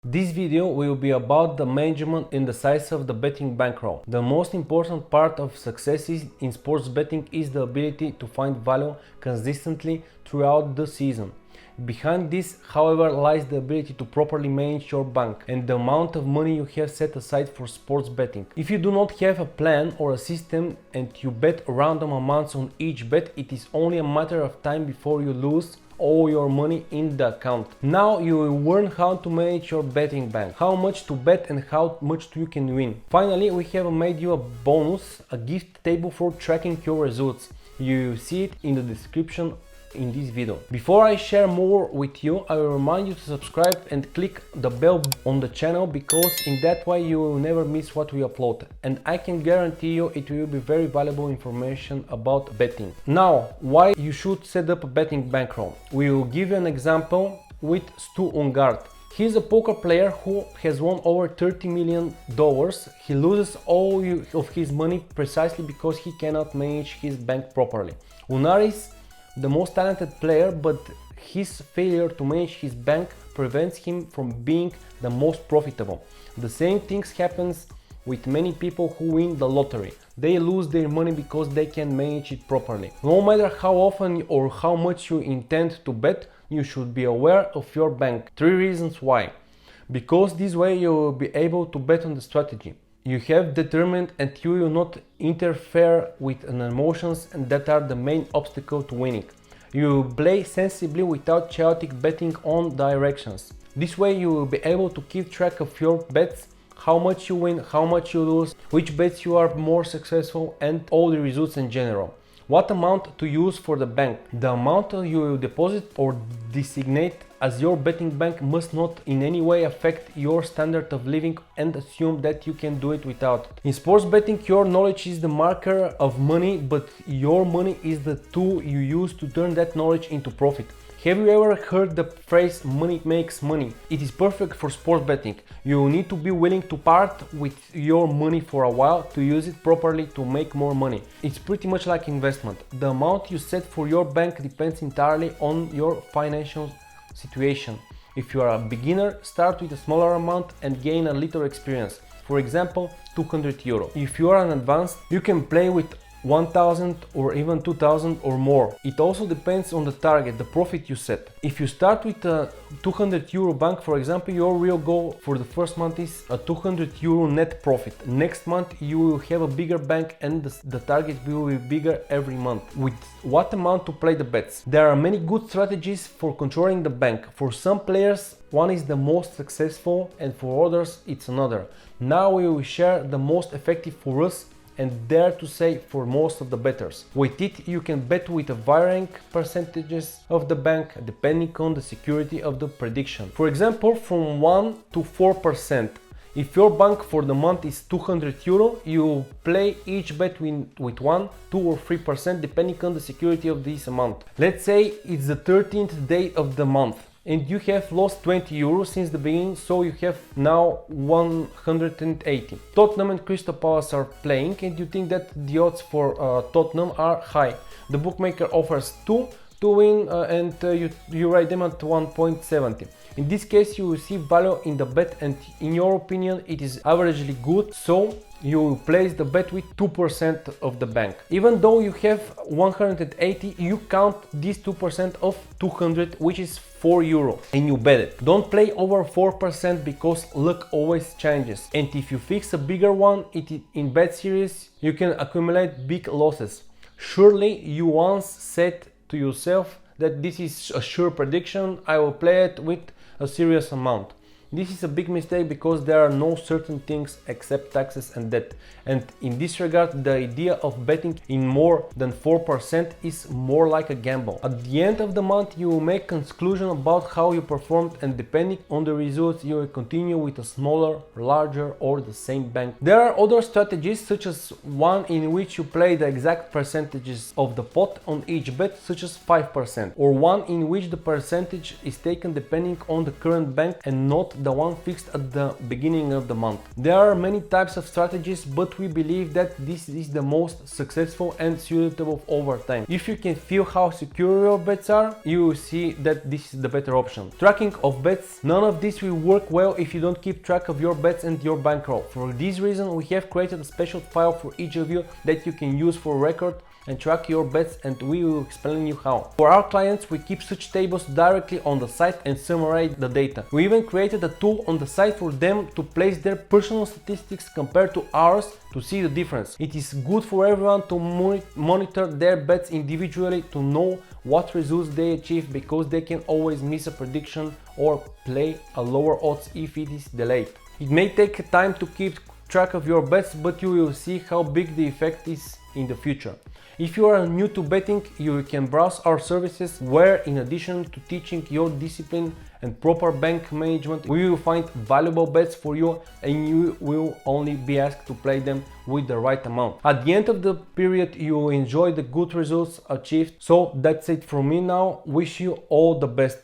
This video will be about the management and the size of the betting bankroll. The most important part of success in sports betting is the ability to find value consistently throughout the season. Behind this, however, lies the ability to properly manage your bank and the amount of money you have set aside for sports betting. If you do not have a plan or a system and you bet random amounts on each bet, it is only a matter of time before you lose all your money in the account. Now you will learn how to manage your betting bank, how much to bet and how much you can win. Finally, we have made you a bonus, a gift table for tracking your results. You will see it in the description in this video. Before I share more with you, I will remind you to subscribe and click the bell on the channel, because in that way you will never miss what we upload, and I can guarantee you it will be very valuable information about betting. Now, why you should set up a betting bankroll? We will give you an example with Stu Ungard. He's a poker player who has won over $30 million. He loses all of his money precisely because he cannot manage his bank properly. Unar is the most talented player, but his failure to manage his bank prevents him from being the most profitable. The same things happens with many people who win the lottery. They lose their money because they can't manage it properly. No matter how often or how much you intend to bet, you should be aware of your bank. 3 reasons why. Because this way you will be able to bet on the strategy you have determined, and you will not interfere with emotions that are the main obstacle to winning. You will play sensibly without chaotic betting on directions. This way you will be able to keep track of your bets, how much you win, how much you lose, which bets you are more successful, and all the results in general. What amount to use for the bank? The amount you will deposit or designate as your betting bank must not in any way affect your standard of living, and assume that you can do it without it. In sports betting, your knowledge is the marker of money, but your money is the tool you use to turn that knowledge into profit. Have you ever heard the phrase "money makes money"? It is perfect for sports betting. You need to be willing to part with your money for a while to use it properly to make more money. It's pretty much like investment. The amount you set for your bank depends entirely on your financial situation. If you are a beginner, start with a smaller amount and gain a little experience. For example, €200. If you are an advanced, you can play with 1,000 or even 2,000 or more. It also depends on the target, the profit you set. If you start with a €200 bank, for example, your real goal for the first month is a €200 net profit. Next month you will have a bigger bank, and the target will be bigger every month. With what amount to play the bets? There are many good strategies for controlling the bank. For some players, one is the most successful, and for others it's another. Now we will share the most effective for us, and dare to say for most of the bettors. With it you can bet with a varying percentages of the bank depending on the security of the prediction. For example, from 1 to 4%. If your bank for the month is €200, you play each bet with 1, 2 or 3% depending on the security of this amount. Let's say it's the 13th day of the month and you have lost €20 since the beginning, so you have now 180. Tottenham and Crystal Palace are playing, and you think that the odds for Tottenham are high. The bookmaker offers 2 to win, and you rate them at 1.70. In this case you will see value in the bet, and in your opinion it is averagely good, so you will place the bet with 2% of the bank. Even though you have 180, you count this 2% of 200, which is €4, and you bet it. Don't play over 4% because luck always changes, and if you fix a bigger one in bet series, you can accumulate big losses. Surely you once said to yourself that this is a sure prediction, I will play it with a serious amount. This is a big mistake because there are no certain things except taxes and debt, and in this regard the idea of betting in more than 4% is more like a gamble. At the end of the month you will make conclusion about how you performed, and depending on the results you will continue with a smaller, larger or the same bank. There are other strategies, such as one in which you play the exact percentages of the pot on each bet, such as 5%, or one in which the percentage is taken depending on the current bank and not the one fixed at the beginning of the month. There are many types of strategies, but we believe that this is the most successful and suitable over time. If you can feel how secure your bets are, you will see that this is the better option. Tracking of bets. None of this will work well if you don't keep track of your bets and your bankroll. For this reason, we have created a special file for each of you that you can use for record and track your bets, and we will explain you how. For our clients, we keep such tables directly on the site and summarize the data. We even created a tool on the site for them to place their personal statistics compared to ours to see the difference. It is good for everyone to monitor their bets individually to know what results they achieve, because they can always miss a prediction or play a lower odds if it is delayed. It may take time to keep track of your bets, but you will see how big the effect is in the future. If you are new to betting, you can browse our services where, in addition to teaching your discipline and proper bank management, we will find valuable bets for you, and you will only be asked to play them with the right amount. At the end of the period, you will enjoy the good results achieved. So that's it from me now. Wish you all the best.